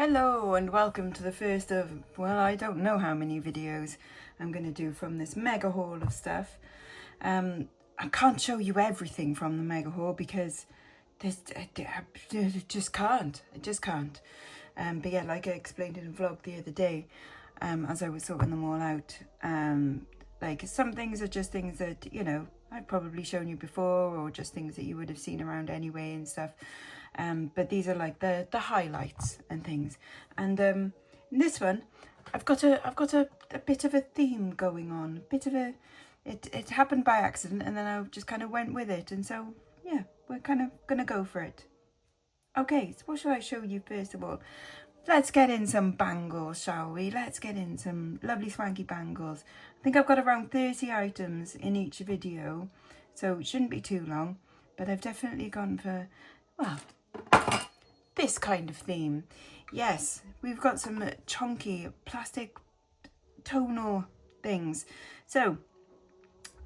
Hello and welcome to the first of, well, I don't know how many videos I'm going to do from this mega haul of stuff. I can't show you everything from the mega haul because I just can't. But yeah, like I explained in a vlog the other day, as I was sorting them all out, like some things are just things that, you know, I've probably shown you before, or just things that you would have seen around anyway and stuff. But these are like the highlights and things. And in this one, I've got a bit of a theme going on. A bit of a, it happened by accident, and then I just kind of went with it. And so yeah, we're kind of gonna go for it. Okay, so what should I show you first of all? Let's get in some bangles, shall we? Let's get in some lovely swanky bangles. I think I've got around 30 items in each video, so it shouldn't be too long. But I've definitely gone for, well, this kind of theme. Yes, we've got some chunky plastic tonal things. So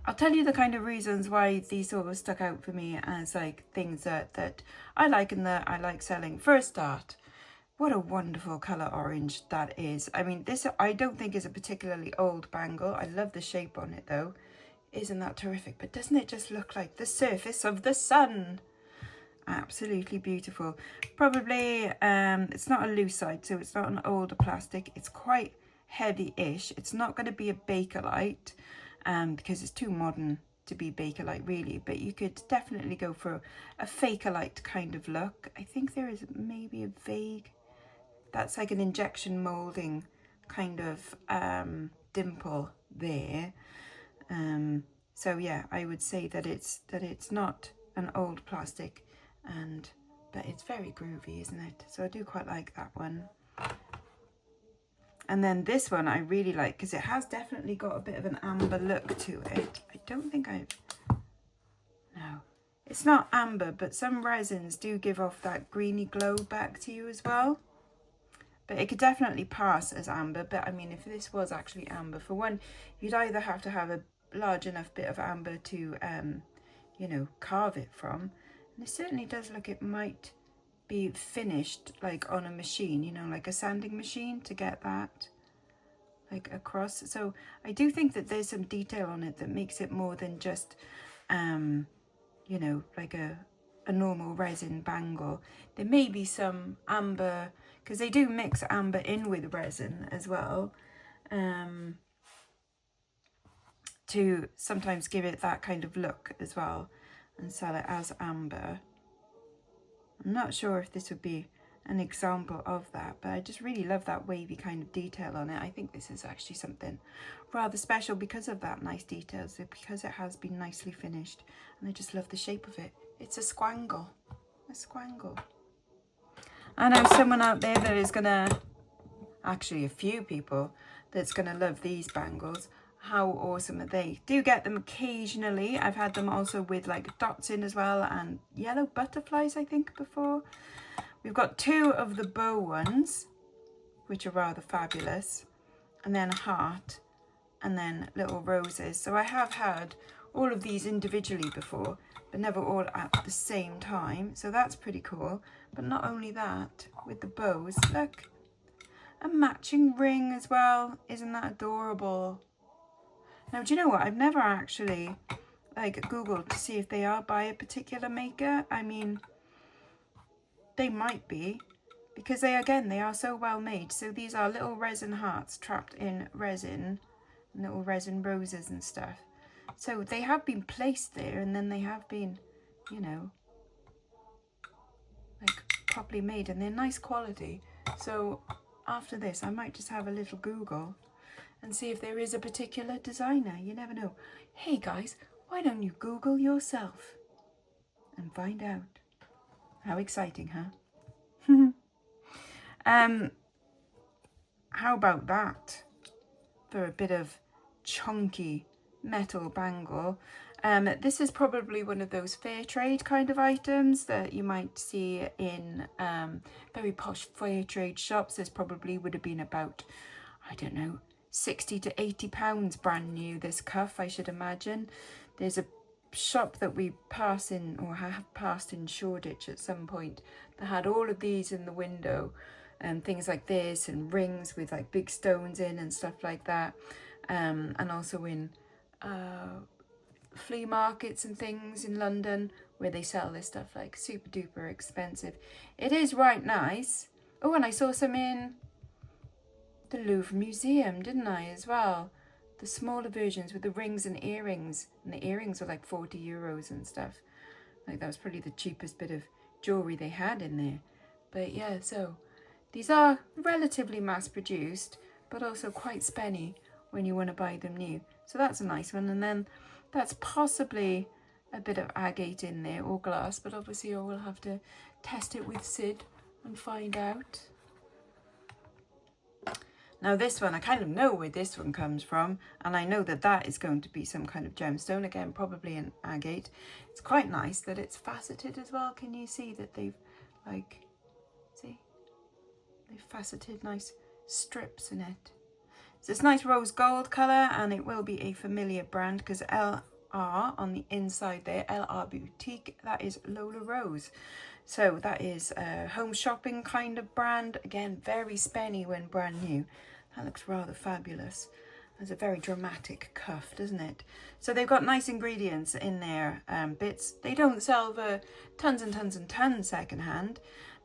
I'll tell you the kind of reasons why these sort of stuck out for me as like things that I like and that I like selling. For a start, what a wonderful colour orange that is. I mean, this I don't think is a particularly old bangle. I love the shape on it though. Isn't that terrific? But doesn't it just look like the surface of the sun? Absolutely beautiful. Probably it's not a loose side, so it's not an older plastic. It's quite heavy-ish. It's not going to be a Bakelite because it's too modern to be Bakelite really, but you could definitely go for a Fakelite kind of look. I think there is maybe a vague, that's like an injection molding kind of dimple there. So yeah, I would say that it's not an old plastic, but it's very groovy, isn't it? So I do quite like that one. And then this one I really like because it has definitely got a bit of an amber look to it. I don't think no, it's not amber, but some resins do give off that greeny glow back to you as well. But it could definitely pass as amber. But I mean, if this was actually amber, for one, you'd either have to have a large enough bit of amber to, you know, carve it from. And it certainly does look, it might be finished like on a machine, you know, like a sanding machine to get that like across. So I do think that there's some detail on it that makes it more than just, you know, like a normal resin bangle. There may be some amber, because they do mix amber in with resin as well, to sometimes give it that kind of look as well and sell it as amber. I'm not sure if this would be an example of that, but I just really love that wavy kind of detail on it. I think this is actually something rather special because of that nice detail, so because it has been nicely finished, and I just love the shape of it. It's a squangle. I know someone out there that is gonna, actually a few people, that's gonna love these bangles. How awesome are they? Do get them occasionally. I've had them also with like dots in as well, and yellow butterflies I think before. We've got two of the bow ones, which are rather fabulous, and then a heart, and then little roses. So I have had all of these individually before, but never all at the same time. So that's pretty cool. But not only that, with the bows, look, a matching ring as well. Isn't that adorable? Now, do you know what? I've never actually like Googled to see if they are by a particular maker. I mean, they might be, because they are so well made. So these are little resin hearts trapped in resin, little resin roses and stuff. So they have been placed there, and then they have been, you know, like properly made, and they're nice quality. So after this, I might just have a little Google and see if there is a particular designer. You never know. Hey guys, why don't you Google yourself and find out? How exciting, huh? How about that for a bit of chunky metal bangle? This is probably one of those fair trade kind of items that you might see in very posh fair trade shops. This probably would have been about, I don't know, 60 to 80 pounds brand new, this cuff, I should imagine. There's a shop that we pass in, or have passed in Shoreditch at some point, that had all of these in the window, and things like this, and rings with like big stones in and stuff like that, and also in flea markets and things in London where they sell this stuff like super duper expensive. It is right nice. Oh, and I saw some in the Louvre Museum, didn't I, as well? The smaller versions with the rings and earrings, and the earrings were like 40 euros and stuff. Like that was probably the cheapest bit of jewellery they had in there. But yeah, so these are relatively mass produced, but also quite spenny when you want to buy them new. So that's a nice one. And then that's possibly a bit of agate in there, or glass, but obviously I will have to test it with Sid and find out. Now this one, I kind of know where this one comes from, and I know that that is going to be some kind of gemstone, again probably an agate. It's quite nice that it's faceted as well. Can you see that they've like, see? They've faceted nice strips in it. So it's nice rose gold colour, and it will be a familiar brand because LR on the inside there, LR Boutique, that is Lola Rose. So that is a home shopping kind of brand. Again, very spenny when brand new. That looks rather fabulous. There's a very dramatic cuff, doesn't it? So they've got nice ingredients in their bits. They don't sell for tons and tons and tons secondhand,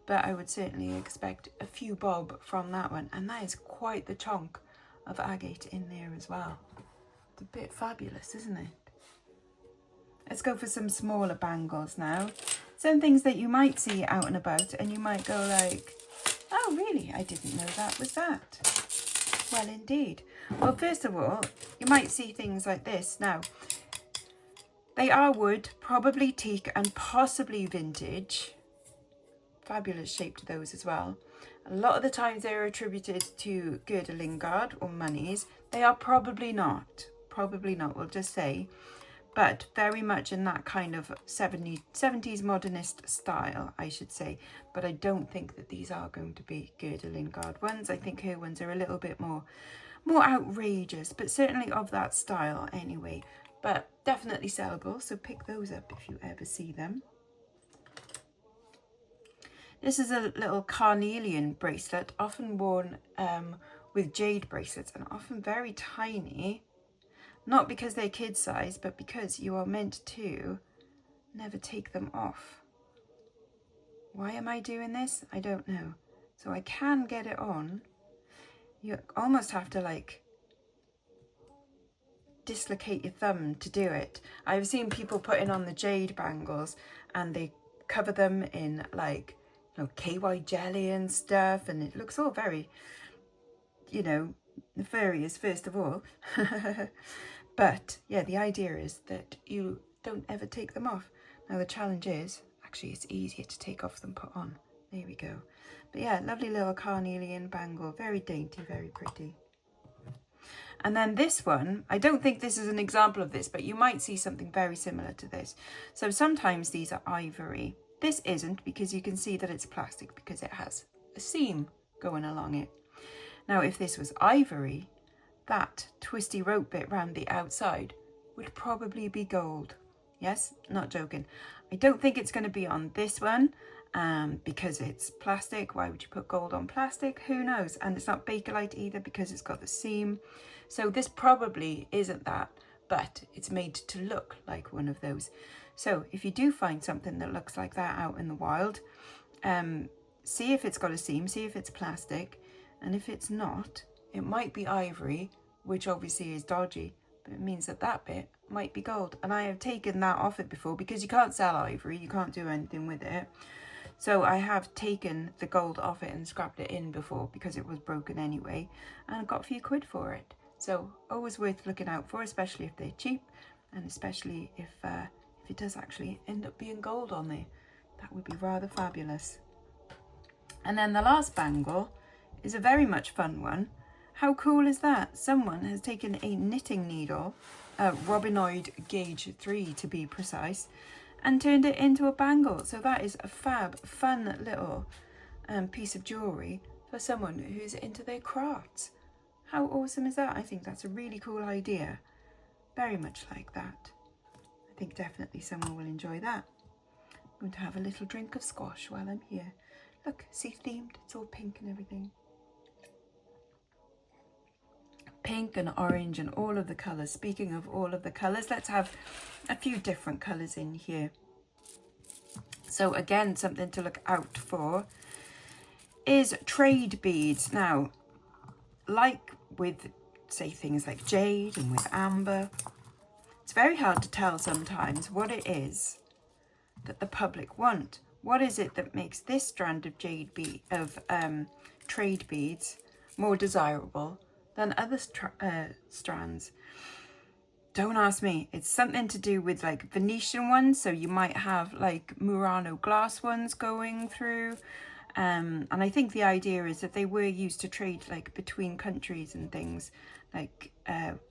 but I would certainly expect a few bob from that one. And that is quite the chunk of agate in there as well. It's a bit fabulous, isn't it? Let's go for some smaller bangles now. Some things that you might see out and about and you might go like, oh really, I didn't know that was that. Well indeed. Well, first of all, you might see things like this. Now, they are wood, probably teak and possibly vintage. Fabulous shape to those as well. A lot of the times they're attributed to Gerda Lingard or monies. They are probably not, we'll just say. But very much in that kind of 70s modernist style, I should say. But I don't think that these are going to be Gerda Lingard ones. I think her ones are a little bit more outrageous, but certainly of that style anyway. But definitely sellable, so pick those up if you ever see them. This is a little carnelian bracelet, often worn with jade bracelets, and often very tiny. Not because they're kid size, but because you are meant to never take them off. Why am I doing this? I don't know. So I can get it on. You almost have to like dislocate your thumb to do it. I've seen people putting on the jade bangles and they cover them in like, you know, KY jelly and stuff, and it looks all very, you know, nefarious first of all. But yeah, the idea is that you don't ever take them off. Now the challenge is, actually it's easier to take off than put on. There we go. But yeah, lovely little carnelian bangle, very dainty, very pretty. And then this one, I don't think this is an example of this, but you might see something very similar to this. So sometimes these are ivory. This isn't, because you can see that it's plastic because it has a seam going along it. Now if this was ivory, that twisty rope bit round the outside would probably be gold. Yes, not joking. I don't think it's going to be on this one because it's plastic. Why would you put gold on plastic? Who knows? And it's not Bakelite either because it's got the seam. So this probably isn't that, but it's made to look like one of those. So if you do find something that looks like that out in the wild, see if it's got a seam, see if it's plastic, and if it's not, it might be ivory, which obviously is dodgy, but it means that that bit might be gold. And I have taken that off it before because you can't sell ivory, you can't do anything with it. So I have taken the gold off it and scrapped it in before because it was broken anyway, and I got a few quid for it. So always worth looking out for, especially if they're cheap, and especially if it does actually end up being gold on there. That would be rather fabulous. And then the last bangle is a very much fun one. How cool is that? Someone has taken a knitting needle, a Robinoid gauge 3 to be precise, and turned it into a bangle. So that is a fab, fun little piece of jewellery for someone who's into their crafts. How awesome is that? I think that's a really cool idea. Very much like that. I think definitely someone will enjoy that. I'm going to have a little drink of squash while I'm here. Look, see, themed. It's all pink and everything. Pink and orange and all of the colours. Speaking of all of the colours, let's have a few different colours in here. So again, something to look out for is trade beads. Now, like with, say, things like jade and with amber, it's very hard to tell sometimes what it is that the public want. What is it that makes this strand of trade beads more desirable than other strands? Don't ask me. It's something to do with like Venetian ones. So you might have like Murano glass ones going through. And I think the idea is that they were used to trade like between countries and things, like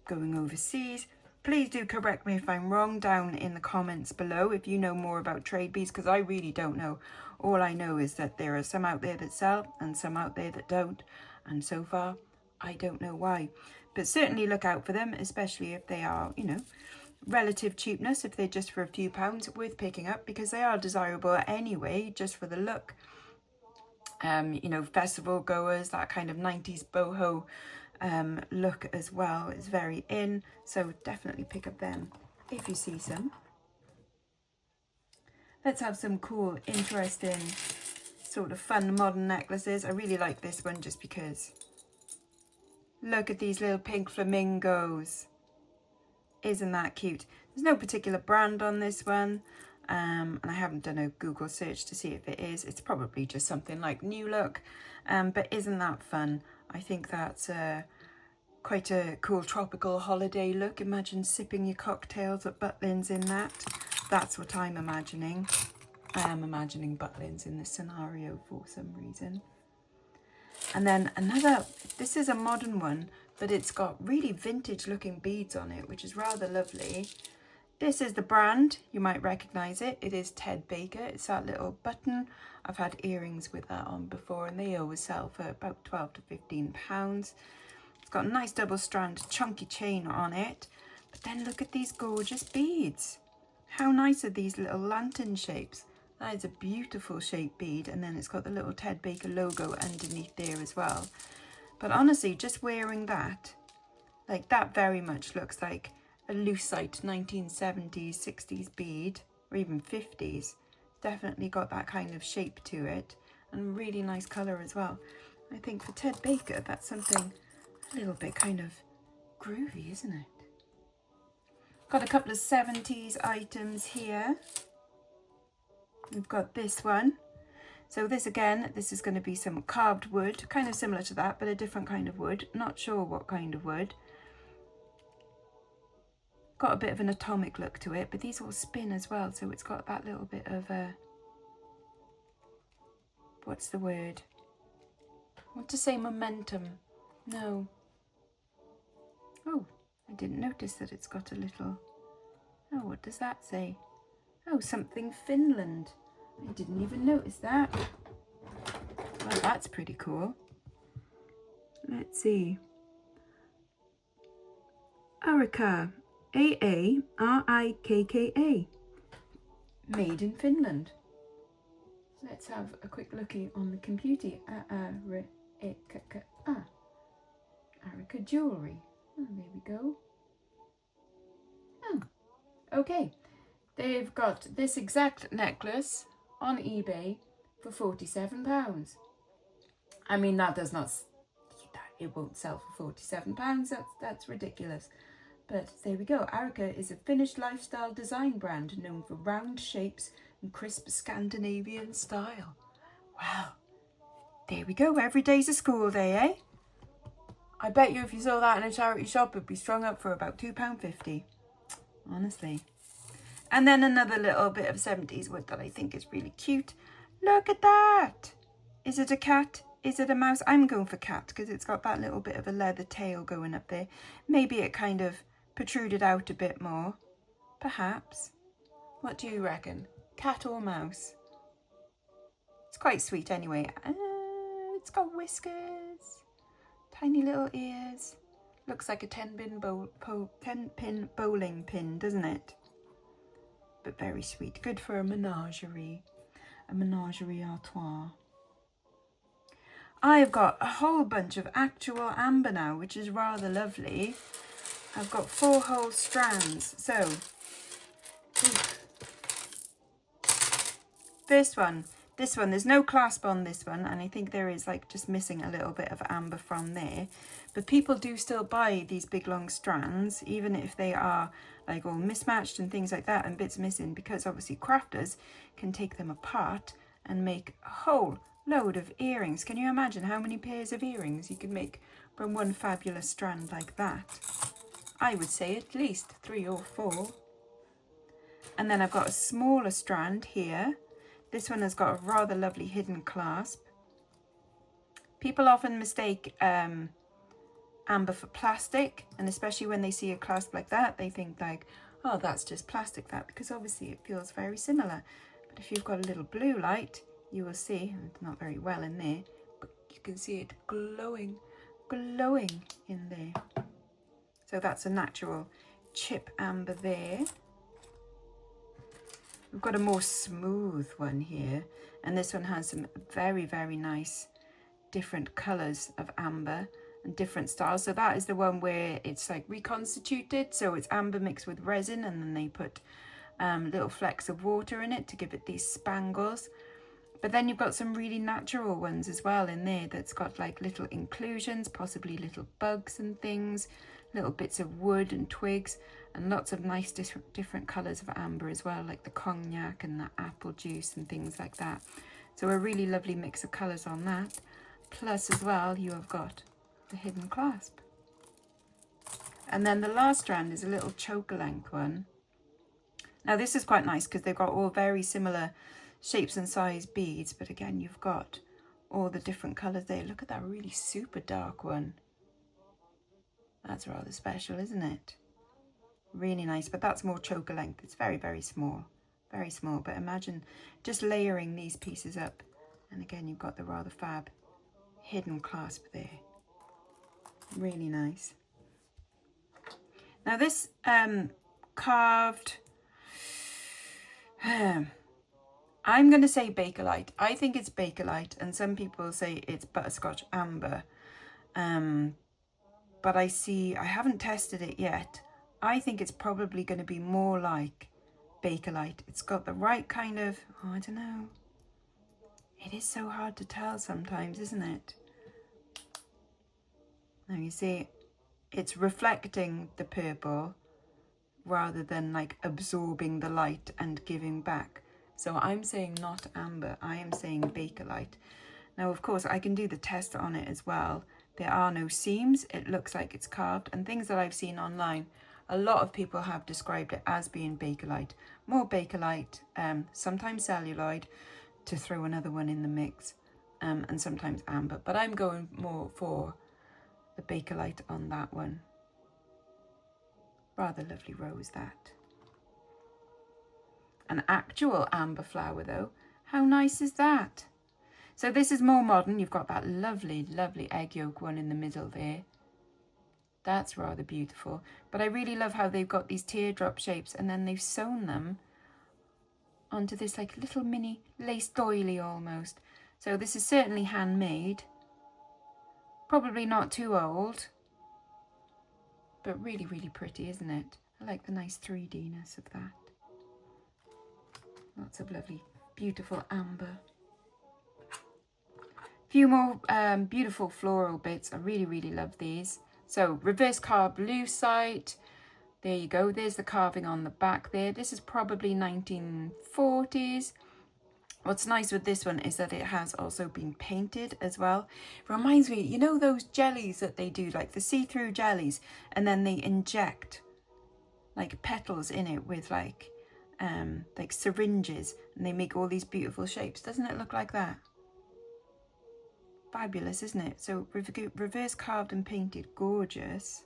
going overseas. Please do correct me if I'm wrong down in the comments below if you know more about trade beads, because I really don't know. All I know is that there are some out there that sell and some out there that don't. And so far, I don't know why. But certainly look out for them, especially if they are, you know, relative cheapness. If they're just for a few pounds, worth picking up because they are desirable anyway, just for the look. You know, festival goers, that kind of 90s boho look as well is very in. So definitely pick up them if you see some. Let's have some cool, interesting, sort of fun modern necklaces. I really like this one just because look at these little pink flamingos. Isn't that cute? There's no particular brand on this one. And I haven't done a Google search to see if it is. It's probably just something like New Look. But isn't that fun? I think that's quite a cool tropical holiday look. Imagine sipping your cocktails at Butlins in that. That's what I'm imagining. I am imagining Butlins in this scenario for some reason. And then another, this is a modern one, but it's got really vintage looking beads on it, which is rather lovely. This is the brand, you might recognise it. It is Ted Baker. It's that little button. I've had earrings with that on before and they always sell for about 12 to 15 pounds. It's got a nice double strand chunky chain on it. But then look at these gorgeous beads. How nice are these little lantern shapes? That is a beautiful shaped bead, and then it's got the little Ted Baker logo underneath there as well. But honestly, just wearing that, like that very much looks like a lucite 1970s, 60s bead, or even 50s. Definitely got that kind of shape to it, and really nice colour as well. I think for Ted Baker, that's something a little bit kind of groovy, isn't it? Got a couple of 70s items here. We've got this one. So this again, this is going to be some carved wood, kind of similar to that, but a different kind of wood. Not sure what kind of wood. Got a bit of an atomic look to it, but these all spin as well. So it's got that little bit of a, what's the word? I want to say momentum. No. Oh, I didn't notice that it's got a little, oh, what does that say? Oh, something Finland. I didn't even notice that. Well, that's pretty cool. Let's see. Arika. A-A-R-I-K-K-A. Made in Finland. Let's have a quick looky on the computer. Arika Jewellery. Oh, there we go. Oh, okay. They've got this exact necklace on eBay for £47. I mean, that does not, it won't sell for £47. That's ridiculous. But there we go. Arika is a Finnish lifestyle design brand known for round shapes and crisp Scandinavian style. Wow. There we go. Every day's a school day, eh? I bet you if you saw that in a charity shop, it'd be strung up for about £2.50. Honestly. And then another little bit of 70s wood that I think is really cute. Look at that. Is it a cat? Is it a mouse? I'm going for cat because it's got that little bit of a leather tail going up there. Maybe it kind of protruded out a bit more. Perhaps. What do you reckon? Cat or mouse? It's quite sweet anyway. It's got whiskers. Tiny little ears. Looks like a 10-pin bowling pin, doesn't it? But very sweet. Good for a menagerie. A menagerie à trois. I've got a whole bunch of actual amber now, which is rather lovely. I've got 4 whole strands. So, this one, there's no clasp on this one, and I think there is like just missing a little bit of amber from there. But people do still buy these big long strands, even if they are like all mismatched and things like that and bits missing, because obviously crafters can take them apart and make a whole load of earrings. Can you imagine how many pairs of earrings you could make from one fabulous strand like that? I would say at least 3 or 4. And then I've got a smaller strand here. This one has got a rather lovely hidden clasp. People often mistake amber for plastic, and especially when they see a clasp like that, they think like, oh, that's just plastic, that, because obviously it feels very similar. But if you've got a little blue light, you will see, it's not very well in there, but you can see it glowing in there. So that's a natural chip amber there. We've got a more smooth one here, and this one has some very, very nice different colours of amber and different styles. So that is the one where it's like reconstituted, so it's amber mixed with resin, and then they put little flecks of water in it to give it these spangles. But then you've got some really natural ones as well in there that's got like little inclusions, possibly little bugs and things, little bits of wood and twigs, and lots of nice different colours of amber as well, like the cognac and the apple juice and things like that. So a really lovely mix of colours on that. Plus as well, you have got the hidden clasp. And then the last strand is a little choker length one. Now this is quite nice because they've got all very similar shapes and size beads, but again you've got all the different colours there. Look at that really super dark one. That's rather special, isn't it? Really nice, but that's more choker length. It's very, very small, but imagine just layering these pieces up, and again you've got the rather fab hidden clasp there. Really nice. Now this carved, I'm going to say Bakelite. I think it's Bakelite, and some people say it's butterscotch amber. But I haven't tested it yet. I think it's probably going to be more like Bakelite. It's got the right kind of, oh, I don't know. It is so hard to tell sometimes, isn't it? Now you see, it's reflecting the purple rather than like absorbing the light and giving back. So I'm saying not amber, I am saying Bakelite. Now, of course, I can do the test on it as well. There are no seams, it looks like it's carved, and things that I've seen online, a lot of people have described it as being Bakelite. More Bakelite, sometimes celluloid, to throw another one in the mix, and sometimes amber. But I'm going more for the Bakelite on that one. Rather lovely rose, that. An actual amber flower though, how nice is that? So this is more modern. You've got that lovely, lovely egg yolk one in the middle there. That's rather beautiful. But I really love how they've got these teardrop shapes, and then they've sewn them onto this like little mini lace doily almost. So this is certainly handmade. Probably not too old, but really, really pretty, isn't it? I like the nice 3D-ness of that. Lots of lovely, beautiful amber. Few more beautiful floral bits. I really, really love these. So reverse carved lucite. There you go. There's the carving on the back there. This is probably 1940s. What's nice with this one is that it has also been painted as well. It reminds me, you know those jellies that they do, like the see-through jellies, and then they inject like petals in it with like syringes, and they make all these beautiful shapes. Doesn't it look like that? Fabulous, isn't it? So reverse carved and painted, gorgeous.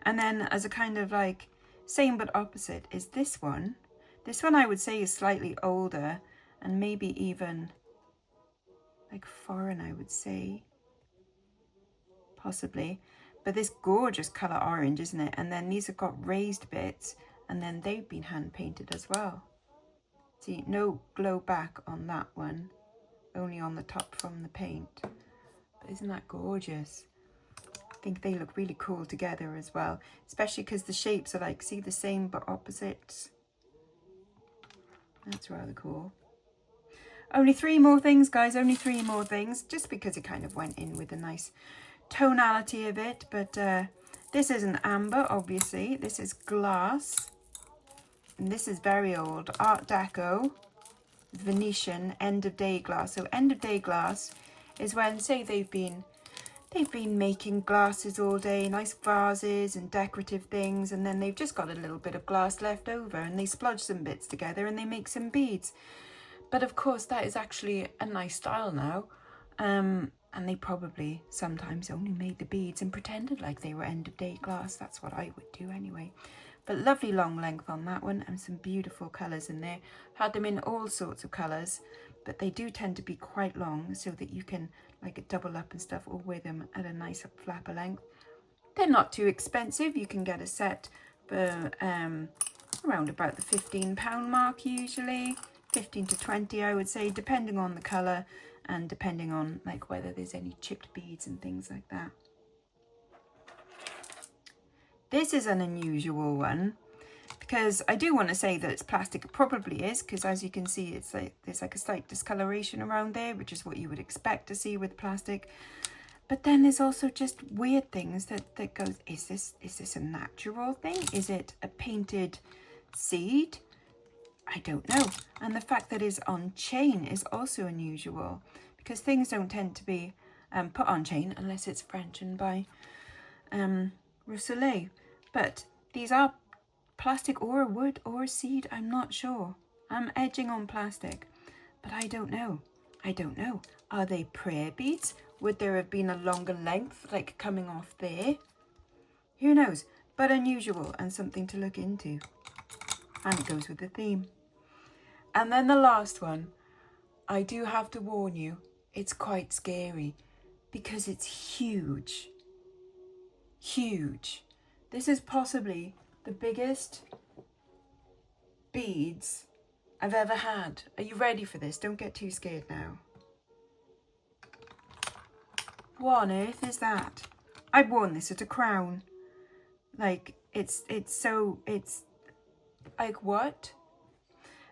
And then as a kind of like same but opposite is this one. This one I would say is slightly older and maybe even like foreign, I would say, possibly. But this gorgeous colour orange, isn't it? And then these have got raised bits, and then they've been hand painted as well. See, no glow back on that one, only on the top from the paint. Isn't that gorgeous? I think they look really cool together as well, especially because the shapes are like, see, the same but opposites. That's rather cool. Only 3 more things, guys, only 3 more things, just because it kind of went in with a nice tonality of it. But this is an amber, obviously. This is glass. And this is very old, Art Deco, Venetian, end of day glass. So end of day glass is when, say, they've been making glasses all day, nice vases and decorative things, and then they've just got a little bit of glass left over and they splodge some bits together and they make some beads. But of course that is actually a nice style now, and they probably sometimes only made the beads and pretended like they were end of day glass. That's what I would do anyway. But lovely long length on that one and some beautiful colours in there. Had them in all sorts of colours, but they do tend to be quite long so that you can like double up and stuff, or wear them at a nice flapper length. They're not too expensive. You can get a set for around about the £15 mark usually. 15 to 20 I would say, depending on the colour and depending on like whether there's any chipped beads and things like that. This is an unusual one because I do want to say that it's plastic. It probably is, because as you can see, it's like there's like a slight discoloration around there, which is what you would expect to see with plastic. But then there's also just weird things that goes, is this a natural thing? Is it a painted seed? I don't know. And the fact that it's on chain is also unusual, because things don't tend to be put on chain unless it's French and by Rousselet. But these are plastic or a wood or a seed, I'm not sure. I'm edging on plastic, but I don't know. I don't know. Are they prayer beads? Would there have been a longer length like coming off there? Who knows? But unusual and something to look into. And it goes with the theme. And then the last one, I do have to warn you, it's quite scary because it's huge. Huge. This is possibly the biggest beads I've ever had. Are you ready for this? Don't get too scared now. What on earth is that? I've worn this at a crown. Like, it's like, what?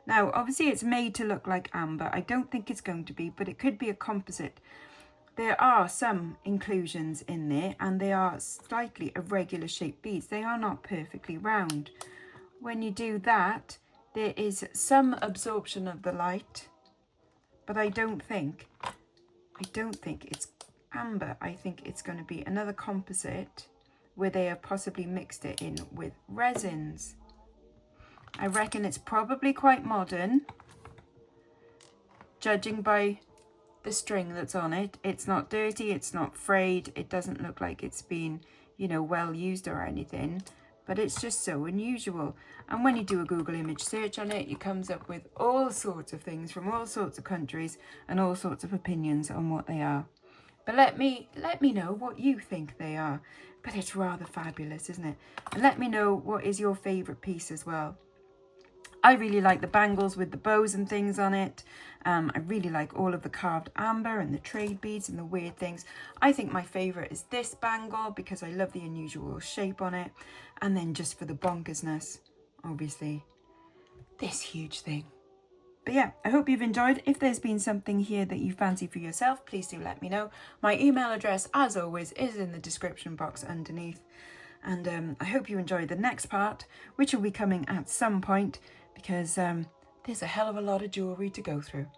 Now, obviously it's made to look like amber. I don't think it's going to be, but it could be a composite. There are some inclusions in there, and they are slightly irregular shaped beads. They are not perfectly round. When you do that, there is some absorption of the light, but I don't think it's amber. I think it's going to be another composite where they have possibly mixed it in with resins. I reckon it's probably quite modern, judging by the string that's on it. It's not dirty, it's not frayed, it doesn't look like it's been, you know, well used or anything, but it's just so unusual. And when you do a Google image search on it, it comes up with all sorts of things from all sorts of countries and all sorts of opinions on what they are. But let me know what you think they are. But it's rather fabulous, isn't it? And let me know what is your favourite piece as well. I really like the bangles with the bows and things on it. I really like all of the carved amber and the trade beads and the weird things. I think my favourite is this bangle because I love the unusual shape on it. And then just for the bonkersness, obviously, this huge thing. But yeah, I hope you've enjoyed. If there's been something here that you fancy for yourself, please do let me know. My email address, as always, is in the description box underneath. And I hope you enjoy the next part, which will be coming at some point, because there's a hell of a lot of jewellery to go through.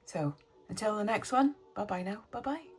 So until the next one, bye-bye now, bye-bye.